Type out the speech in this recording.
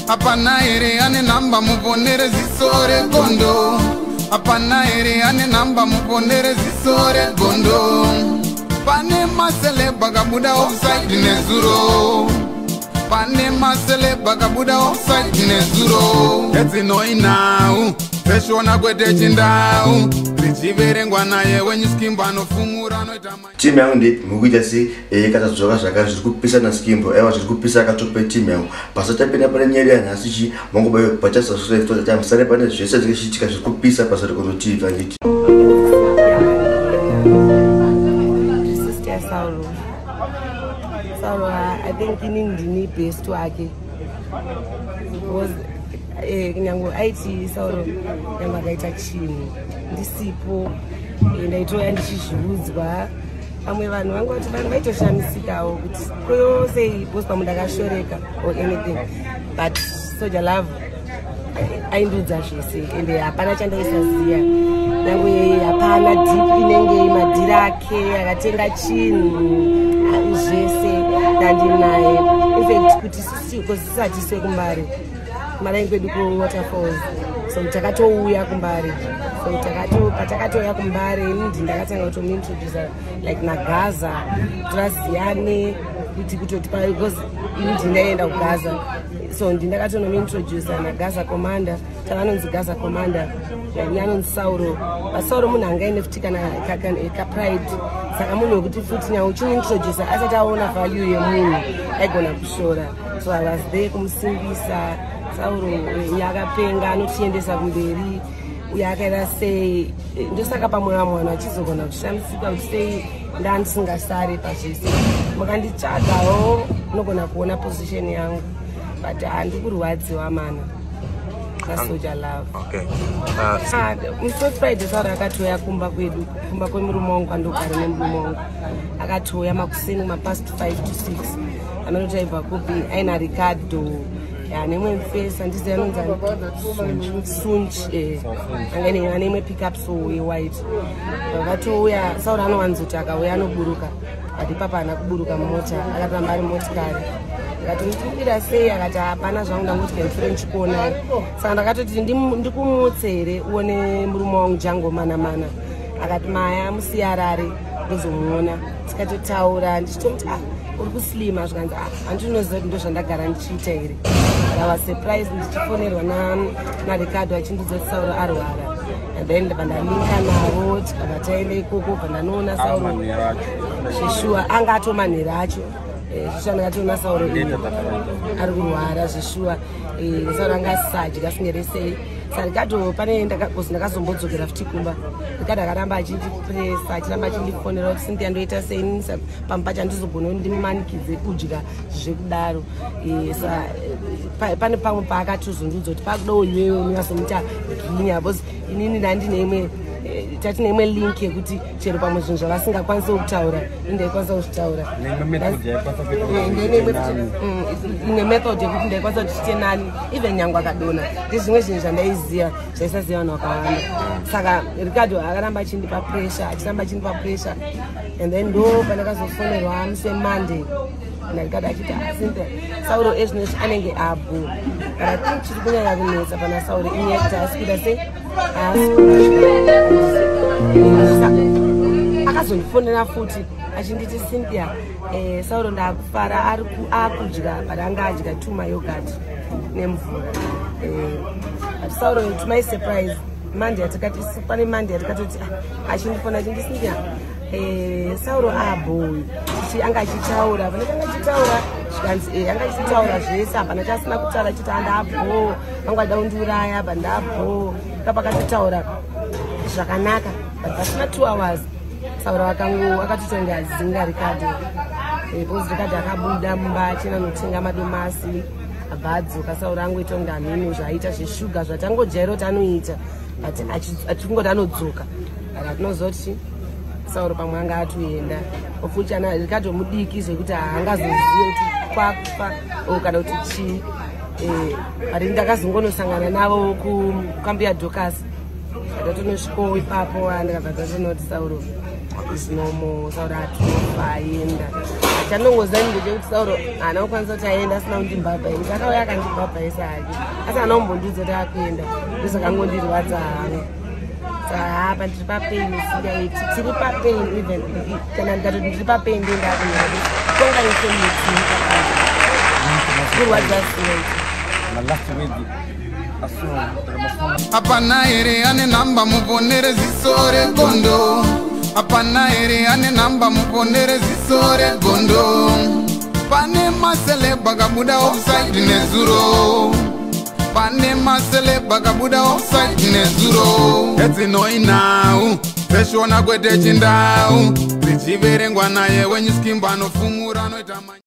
Apana ere ane namba mubonere zisore gondo. Apana ere ane namba mubonere zisore gondo. Pane masele bagabuda offside nezuro. Pane masele bagabuda offside nezuro. Eti noi now. Peshona kwete chindau. Richiverengwa naye wenyu skimba nofumura noitama. Timu yangu ndi mukuita si katadzoka zvakare zviri kupisa na skimbo aiwa zviri kupisa akatope timu yangu pasatapinda pane nyaya yanhasi chi mangobayo pachasasure tamusare pane zvese zvichiitika zviri kupisa pasati kunotiva nditi Saulo, I think ndini best wake was nyango IT Saulo nyango akaita chinhu ndisipo ndaitoya ndichizviudzwa vamwe vanhu vangoti vanhu vaitoshamisikawo kuti kwose bosi pamunhu akashoreka or anything but Soldier Love aindudza zvese ende hapana chandaisaziya nyange hapana deep inenge madhiri ake akatenga chinhu zvese ndandinaye infact kuti sisati sekumbare mara kwedu kuWaterfalls so takatouya kumbare so patakatouya kumbare ndi ndakatanga kutomuintroduce like naGaza traziyane kuti kutoti because ndi ndaenda kuGaza so ndakatonomuintroduce naGaza Commander tavanonzi Gaza Commander yanonzi Saulo Saulo munhu angaine futi kana pride saka munhu wekuti futi nyawo uchimuintroduce asati aona value yemunhu aigona kushora so I was there kumusimbisa Saulo yakapenga anotiendesa kumberi uyakaita sei ndosaka pamwe vamwe vanhu vachizogona kushamisika kuti sei ndandisingasare pachese makanditsvagawo unogona kuona position yangu but handikurwadziwa mana naSoldier Love. First Friday Saulo akatoya kumba kwedu kumba kwemurume wangu kwandogara nemurume wangu akatoya makuseni mapast 5 to 6 anoti aibva kupi aina Ricardo nemwe mufesi handizii anonzi Sunch ane imwe pickup so white vakatouya Saulo anowanzoti akauya anoburuka but ipapa haana kuburuka mumota akatamba ari motikari akatomutibira sei akati hapana zvangu ndangoti kemfrench kuonai saka ndakatoti ndikumutse here uone murume wangu Jango Manamana akati maya musiyarare ndozomuona tikatotaura ndichitomti uri kuslima zvikanzi handinoziva kuti ndozvandagara ndichiita here I was surprised ndichifonerwa naRicardo achindudza kuti Saulo arwara and then pandalinka navo tikabva taenda ikoko pandanoona Saulo zveshuwa anga atomanhero acho zveshuwa ndakatoona Saulo ari kurwara zveshuwa Saulo anga asisadya singeresei saRicardo pane ndakazombodzokera futi kumba Ricardo akaramba achindipresa achiramba achindifonera kuti Cynthia ndoita sei pamupacha ndizogona ndimanikidze kudya zvekudaro pane pamwe paakatozondudza kuti pakudawo iwewe unoyazomuita ginya because inini ndandine imwe tatine imwe link yekuti chero pamwe zvinhu zvavasingakwanisi kutaura indaikwanisa kuzvitaura ine method yekuti ndaikwanisa kuti tiite nani even nyangu akadona ndezvimwe zvinhu zvandaiziva zvaisaziva vanhu vakawanda saka Ricardo akaramba achindipa pressure and then ndo pandakazofonerwa muse Monday naRicardo achiti Cynthia Saulo ezvinezvi anenge abo kana think chiri kunyanya kunetsa pana Saulo inyekta asikuda sei akazondifonera futi achinditi Cynthia Saulo ndakufara akudya but anga adya 2 mayogurt nemvura but Saulo to my surprise Monday atakati pane Monday atakatoti achindifona achindi Cynthia Saulo aboy kuti anga achitaura panakanga achitaura zvikanzi anga achitaura zvese hapana chasina kutaura chiti andabho vangada kundiuraya bandabho kapakatotaura zvakanaka but pasina 2 hours Saulo akatotonga zinga Ricardo because Ricardo akabuda mumba achina notenga madomasi abadzoka Saulo angoitonga mhinu zvaaita zveshuga zvatangojaira kuti anoita but achingoti anodzoka atinozoti Saulo pamwe anga atoenda ofuchana Ricardo mudiki zvekuti haangazozive kuti kwakufa kana kuti chii but ndakazongonosangana navo kukambi yaDorcas ndatonosvikawo ipapo ndakabva ndatonoti Saulo is normal. Sauro atofaenda achanongozani ndechekuti Sauro haana kukwanisa kuti aenda asina kundibhabhaisa akauya akandibhabhaisa hake asi haana kumbondiudza kuti akuenda ndosakangondirwadza hangu saka ndiri papaini singaiti tiri papaini even kana ndikatoti ndiri papaini ndendakunyora tongaise miti kurwadza apana here ane namba muponere ziso regondo apana here ane namba muponere ziso regondo pane maseleba kabuda offside nezuro pane maseleba kabuda offside nezuro etinoinau peshona kwete chindau zichiverengwa naye wenyuskimba anofumura anoita